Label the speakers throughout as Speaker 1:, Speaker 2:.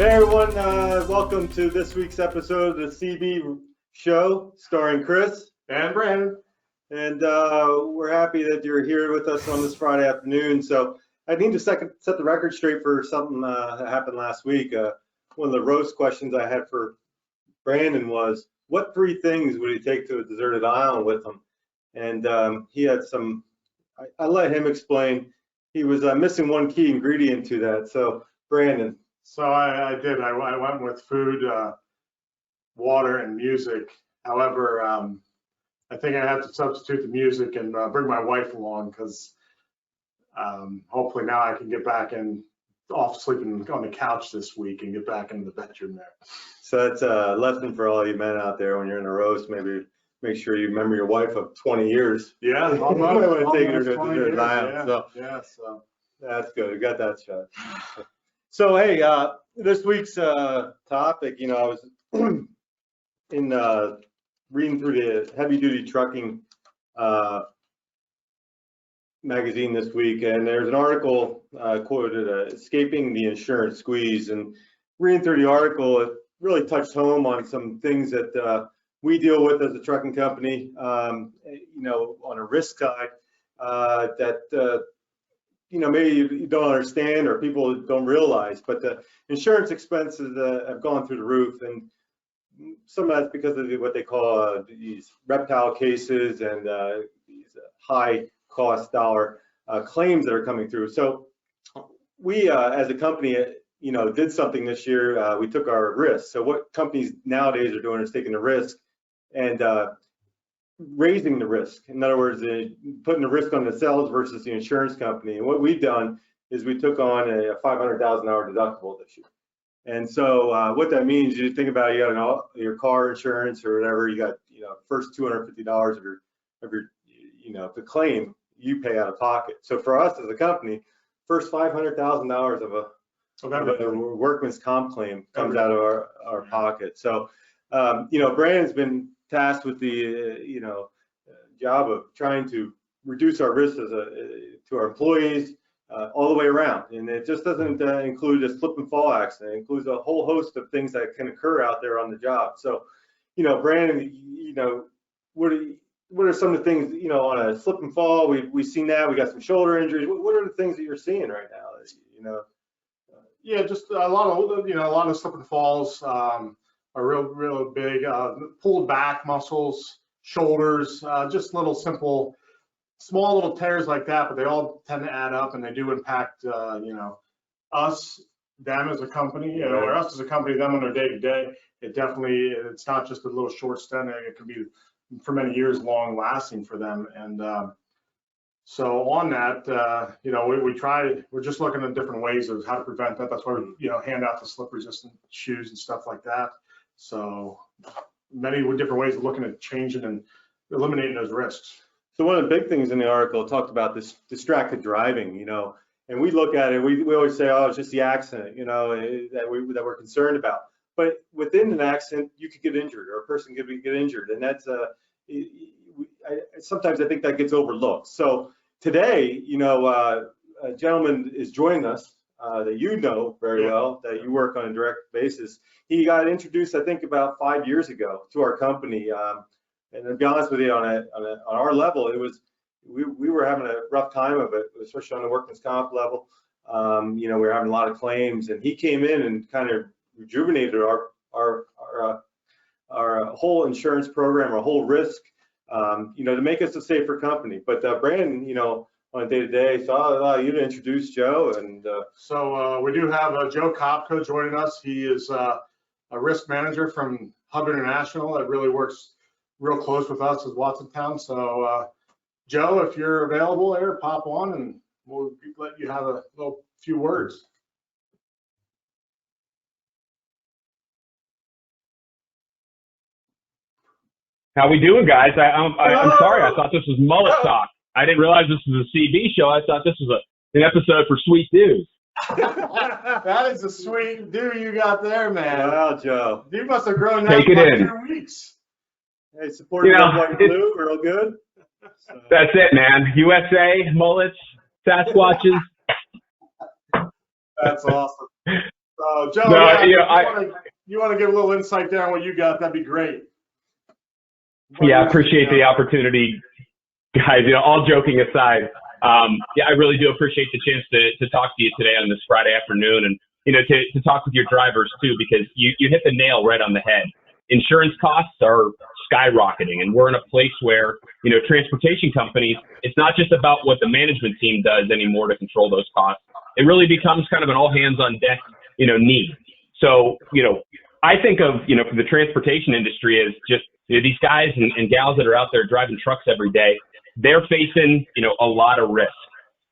Speaker 1: Hey everyone, welcome to this week's episode of the CB Show, starring Chris
Speaker 2: and Brandon.
Speaker 1: And we're happy that you're here with us on this Friday afternoon. So I need to set the record straight for something that happened last week. One of the roast questions I had for Brandon was, what 3 things would he take to a deserted island with him? And he had some, I let him explain. He was missing one key ingredient to that. So Brandon.
Speaker 2: So I did. I went with food, water, and music. However, I think I have to substitute the music and bring my wife along because hopefully now I can get back in off sleeping on the couch this week and get back into the bedroom there.
Speaker 1: So that's a lesson for all you men out there when you're in a roast. Maybe make sure you remember your wife of 20 years.
Speaker 2: Yeah,
Speaker 1: almost
Speaker 2: taking
Speaker 1: her to the island.
Speaker 2: So
Speaker 1: that's good. You got that shot. So hey, this week's topic, I was in reading through the heavy duty trucking magazine this week, and there's an article quoted escaping the insurance squeeze. And reading through the article, it really touched home on some things that we deal with as a trucking company, on a risk side that maybe you don't understand or people don't realize, but the insurance expenses have gone through the roof, and some of that's because of what they call these reptile cases and these high cost dollar claims that are coming through. So we, as a company, did something this year. We took our risk. So what companies nowadays are doing is taking the risk and raising the risk. In other words, putting the risk on themselves versus the insurance company. And what we've done is we took on a $500,000 deductible this year. And so what that means, you think about, you got your car insurance or whatever, you got, first $250 of your the claim you pay out of pocket. So for us as a company, first $500,000 of a workman's comp claim comes out of our pocket. So Brandon's been tasked with the job of trying to reduce our risks to our employees all the way around, and it just doesn't include a slip and fall accident. It includes a whole host of things that can occur out there on the job. So Brandon, what are some of the things on a slip and fall? We've seen that. We got some shoulder injuries. What are the things that you're seeing right now?
Speaker 2: Yeah, just a lot of slip and falls are real big. Pulled back muscles, shoulders, just little simple, small little tears like that, but they all tend to add up, and they do impact us, them as a company, or us as a company, them on their day to day. It's not just a little short stint. It can be for many years long lasting for them. And so on that, we're just looking at different ways of how to prevent that. That's why we hand out the slip resistant shoes and stuff like that. So many different ways of looking at changing and eliminating those risks.
Speaker 1: So one of the big things in the article talked about this distracted driving, and we look at it, we always say, oh, it's just the accident, that we're concerned about. But within an accident, you could get injured, or a person could get injured, and that's sometimes I think that gets overlooked. So today, a gentleman is joining us that you know very well, that you work on a direct basis. He got introduced, I think, about 5 years ago to our company. And to be honest with you, on our level, it was we were having a rough time of it, especially on the workman's comp level. We were having a lot of claims, and he came in and kind of rejuvenated our whole insurance program, our whole risk, to make us a safer company. But Brandon, on a day-to-day, so you'd introduce Joe. And
Speaker 2: so we do have Joe Kopka joining us. He is a risk manager from Hub International that really works real close with us as Watsontown. So Joe, if you're available there, pop on and we'll let you have a few words.
Speaker 3: How we doing, guys? I'm sorry. I thought this was Mullet Talk. I didn't realize this was a CB show. I thought this was an episode for Sweet Dudes.
Speaker 2: That is a sweet do you got there, man.
Speaker 1: Wow, Joe.
Speaker 2: You must have grown
Speaker 3: that in like
Speaker 2: 2 weeks.
Speaker 1: Hey, supporting white and blue, real good.
Speaker 3: So. That's it, man. USA, mullets, Sasquatches.
Speaker 2: That's awesome. Joe,
Speaker 3: No,
Speaker 2: yeah,
Speaker 3: you know,
Speaker 2: you want to give a little insight there on what you got? That'd be great.
Speaker 3: I appreciate the opportunity, guys. You know, all joking aside, yeah, I really do appreciate the chance to talk to you today on this Friday afternoon, and you know, to talk with your drivers too, because you hit the nail right on the head. Insurance costs are skyrocketing, and we're in a place where, you know, transportation companies, it's not just about what the management team does anymore to control those costs. It really becomes kind of an all hands on deck, you know, need. So, you know, I think of, you know, for the transportation industry as just, you know, these guys and gals that are out there driving trucks every day, they're facing, you know, a lot of risk.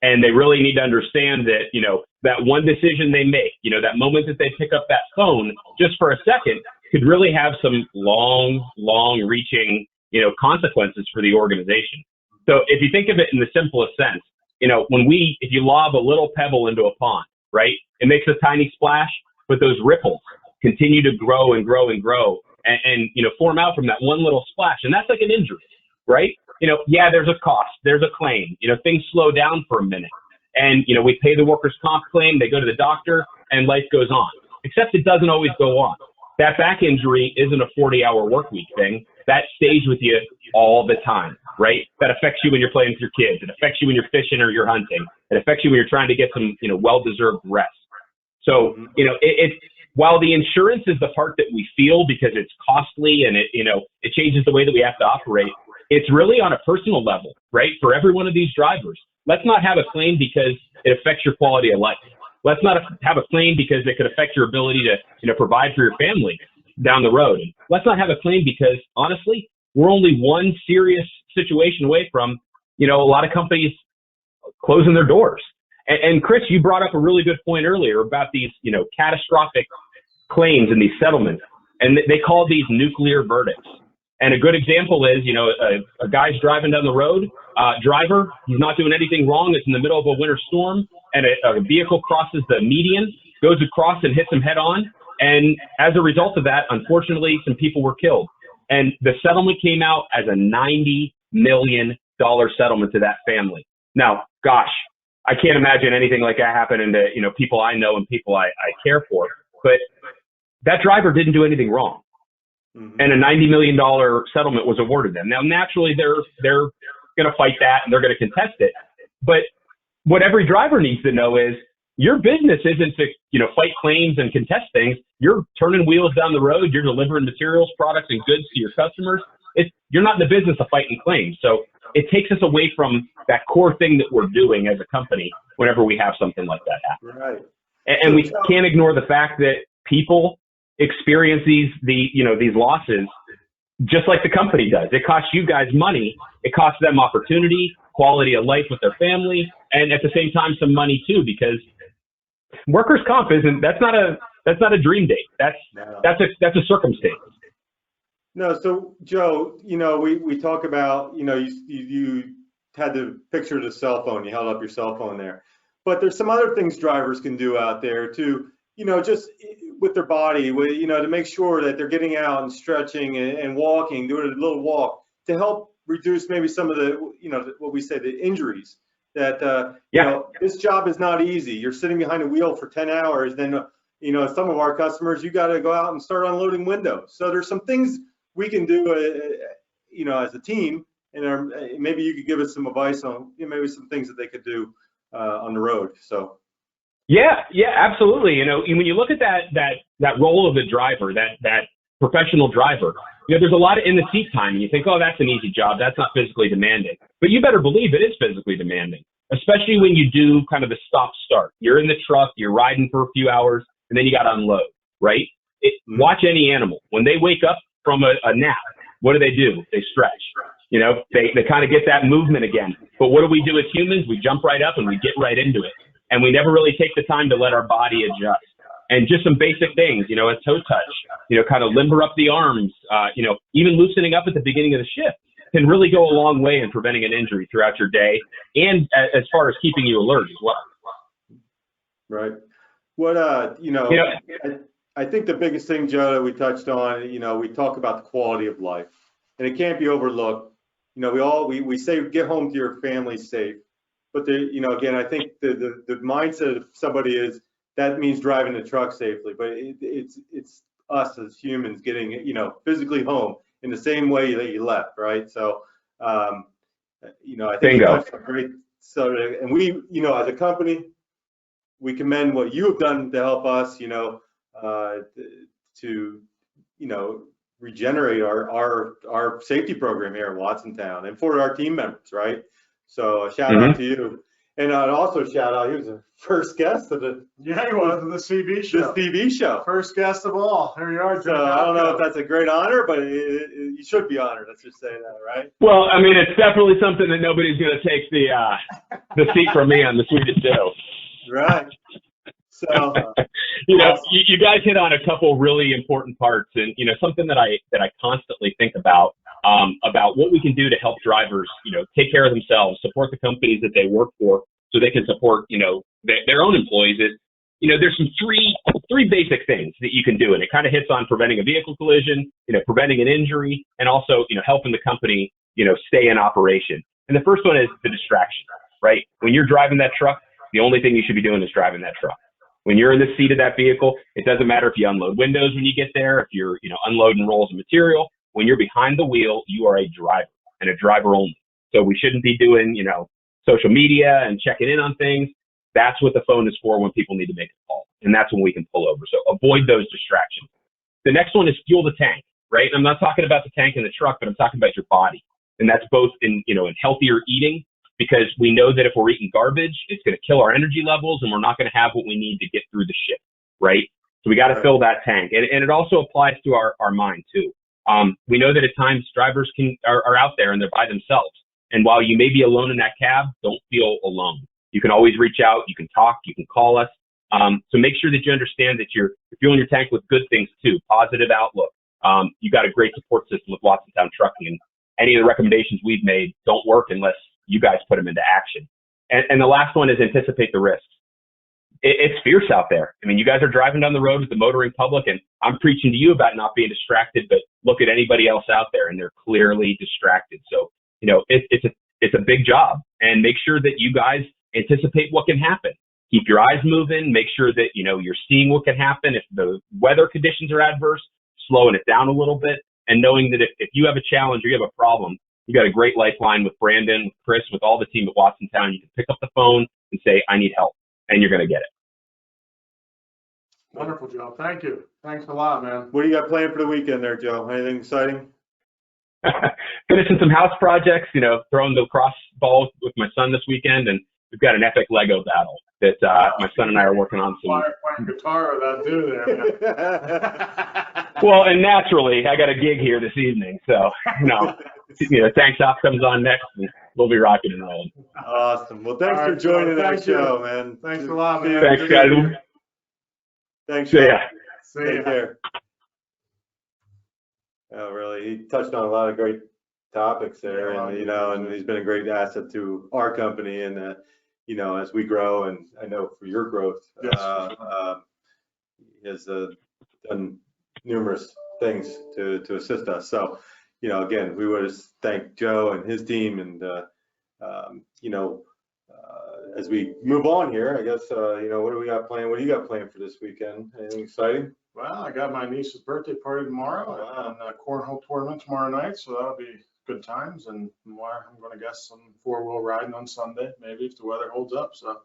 Speaker 3: And they really need to understand that, you know, that one decision they make, you know, that moment that they pick up that phone just for a second could really have some long reaching, you know, consequences for the organization. So if you think of it in the simplest sense, you know, if you lob a little pebble into a pond, right, it makes a tiny splash, but those ripples continue to grow and grow and grow and you know, form out from that one little splash. And that's like an injury, right? You know, yeah, there's a cost, there's a claim, you know, things slow down for a minute. And, you know, we pay the workers' comp claim, they go to the doctor, and life goes on. Except it doesn't always go on. That back injury isn't a 40-hour work week thing. That stays with you all the time, right? That affects you when you're playing with your kids. It affects you when you're fishing or you're hunting. It affects you when you're trying to get some, you know, well-deserved rest. So, you know, while the insurance is the part that we feel because it's costly and it, you know, it changes the way that we have to operate, it's really on a personal level, right? For every one of these drivers, let's not have a claim because it affects your quality of life. Let's not have a claim because it could affect your ability to, you know, provide for your family down the road. And let's not have a claim because, honestly, we're only one serious situation away from, you know, a lot of companies closing their doors. And Chris, you brought up a really good point earlier about these, you know, catastrophic claims and these settlements, and they call these nuclear verdicts. And a good example is, you know, a guy's driving down the road, driver, he's not doing anything wrong. It's in the middle of a winter storm, and a vehicle crosses the median, goes across and hits him head on. And as a result of that, unfortunately, some people were killed. And the settlement came out as a $90 million settlement to that family. Now, gosh, I can't imagine anything like that happening to, you know, people I know and people I care for. But that driver didn't do anything wrong. And a $90 million settlement was awarded them. Now, naturally, they're going to fight that and they're going to contest it. But what every driver needs to know is your business isn't to, you know, fight claims and contest things. You're turning wheels down the road. You're delivering materials, products, and goods to your customers. You're not in the business of fighting claims. So it takes us away from that core thing that we're doing as a company whenever we have something like that happen.
Speaker 1: Right.
Speaker 3: And we can't ignore the fact that people experience these losses just like the company does. It costs you guys money. It costs them opportunity, quality of life with their family, and at the same time some money too, because workers' comp that's not a dream date. That's a circumstance.
Speaker 1: No, so Joe, you know, we talk about, you know, you had the picture of the cell phone, you held up your cell phone there, but there's some other things drivers can do out there to, you know, just with their body, you know, to make sure that they're getting out and stretching and walking, doing a little walk to help reduce maybe some of the, you know, what we say, the injuries that, you know, this job is not easy. You're sitting behind a wheel for 10 hours. Then, you know, some of our customers, you got to go out and start unloading windows. So there's some things we can do, you know, as a team, and maybe you could give us some advice on, you know, maybe some things that they could do on the road. So.
Speaker 3: Yeah, absolutely. You know, when you look at that role of the driver, that professional driver, you know, there's a lot of in the seat time, and you think, oh, that's an easy job. That's not physically demanding. But you better believe it is physically demanding, especially when you do kind of the stop start. You're in the truck, you're riding for a few hours, and then you got to unload, right? Watch any animal. When they wake up from a nap, what do? They stretch. You know, they kind of get that movement again. But what do we do as humans? We jump right up and we get right into it. And we never really take the time to let our body adjust. And just some basic things, you know, a toe touch, you know, kind of limber up the arms, you know, even loosening up at the beginning of the shift can really go a long way in preventing an injury throughout your day and as far as keeping you alert as well.
Speaker 1: Right. What, you know, I think the biggest thing, Joe, that we touched on, you know, we talk about the quality of life, and it can't be overlooked. You know, we say get home to your family safe. But you know, again, I think the mindset of somebody is that means driving the truck safely. But it's us as humans getting, you know, physically home in the same way that you left, right? So, you know, I think you touched on great. So, and we, you know, as a company, we commend what you have done to help us, you know, to, you know, regenerate our safety program here in Watsontown and for our team members, right? So a shout out to you. And I'd also shout out, he was the first guest of the
Speaker 2: he was the CB show.
Speaker 1: The TV show.
Speaker 2: First guest of all. Here you are.
Speaker 1: So I don't know if that's a great honor, but you should be honored. Let's just say that, right?
Speaker 3: Well, I mean, it's definitely something that nobody's going to take the seat from me on the Swedish show.
Speaker 1: Right. So
Speaker 3: you know, you guys hit on a couple really important parts, and you know, something that I constantly think about what we can do to help drivers, you know, take care of themselves, support the companies that they work for, so they can support, you know, their own employees. Is, you know, there's some three basic things that you can do, and it kind of hits on preventing a vehicle collision, you know, preventing an injury, and also, you know, helping the company, you know, stay in operation. And the first one is the distraction, right? When you're driving that truck, the only thing you should be doing is driving that truck. When you're in the seat of that vehicle, it doesn't matter if you unload windows when you get there, if you're, you know, unloading rolls of material. When you're behind the wheel, you are a driver and a driver only. So we shouldn't be doing, you know, social media and checking in on things. That's what the phone is for when people need to make a call. And that's when we can pull over. So avoid those distractions. The next one is fuel the tank, right? And I'm not talking about the tank in the truck, but I'm talking about your body. And that's both in, you know, in healthier eating, because we know that if we're eating garbage, it's going to kill our energy levels and we're not going to have what we need to get through the shift, right? So we got to fill that tank. And it also applies to our mind too. We know that at times drivers are out there and they're by themselves. And while you may be alone in that cab, don't feel alone. You can always reach out, you can talk, you can call us. So make sure that you understand that you're fueling your tank with good things too, positive outlook. You got a great support system with Watsontown Trucking, and any of the recommendations we've made don't work unless you guys put them into action. And the last one is anticipate the risks. It's fierce out there. I mean, you guys are driving down the road with the motoring public, and I'm preaching to you about not being distracted, but look at anybody else out there and they're clearly distracted. So, you know, it's a big job, and make sure that you guys anticipate what can happen. Keep your eyes moving, make sure that, you know, you're seeing what can happen. If the weather conditions are adverse, slowing it down a little bit, and knowing that if you have a challenge or you have a problem, you got a great lifeline with Brandon, with Chris, with all the team at Watsontown. You can pick up the phone and say, I need help, and you're going to get it.
Speaker 2: Wonderful, Joe. Thank you. Thanks a lot, man.
Speaker 1: what do you got planned for the weekend there, Joe? Anything exciting?
Speaker 3: Finishing some house projects, you know, throwing the cross ball with my son this weekend, and we've got an epic Lego battle that my son and I are working on.
Speaker 2: Playing guitar with that dude there.
Speaker 3: Well, and naturally, I got a gig here this evening, so Tank Top comes on next, and we'll be rocking and rolling.
Speaker 1: Awesome. Well, thanks for joining our show, man.
Speaker 2: Thanks a lot, man.
Speaker 3: Thanks, guys.
Speaker 1: Thanks.
Speaker 3: See ya.
Speaker 1: Take care. Oh, really? He touched on a lot of great topics there, and and he's been a great asset to our company, and as we grow, and I know for your growth,
Speaker 2: yes.
Speaker 1: he has done numerous things to assist us. So, again, we want to thank Joe and his team, and as we move on here, I guess what do we got planned? What do you got planned for this weekend? Anything exciting?
Speaker 2: Well, I got my niece's birthday party tomorrow, and a cornhole tournament tomorrow night, so that'll be good times. And more, I'm going to guess some four-wheel riding on Sunday, maybe if the weather holds up. So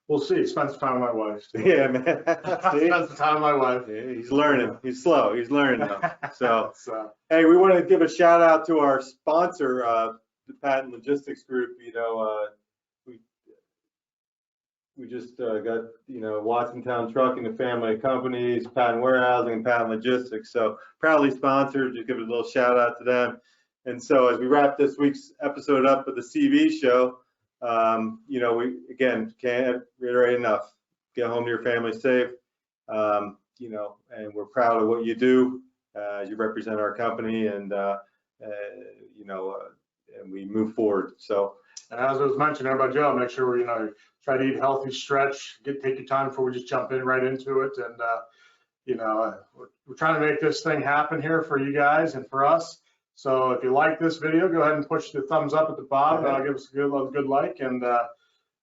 Speaker 2: we'll see. Spend some time with my wife.
Speaker 1: Yeah, man.
Speaker 2: Spend some time with my wife.
Speaker 1: Yeah, he's learning. He's slow. He's learning though. So, hey, we want to give a shout out to our sponsor, the Patent Logistics Group. We just got, Watsontown Trucking, the family of companies, Patent Warehousing, and Patent Logistics. So proudly sponsored. Just give a little shout out to them. And so as we wrap this week's episode up with the CV show, we again can't reiterate enough. Get home to your family safe. And we're proud of what you do. You represent our company, and and we move forward. So.
Speaker 2: And as I was mentioning about Joe, make sure we, try to eat healthy, stretch, take your time before we just jump right into it. And, we're trying to make this thing happen here for you guys and for us. So if you like this video, go ahead and push the thumbs up at the bottom. Give us a good like. And,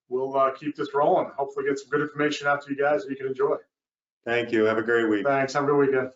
Speaker 2: we'll keep this rolling. Hopefully get some good information out to you guys that you can enjoy.
Speaker 1: Thank you. Have a great week.
Speaker 2: Thanks. Have a good weekend.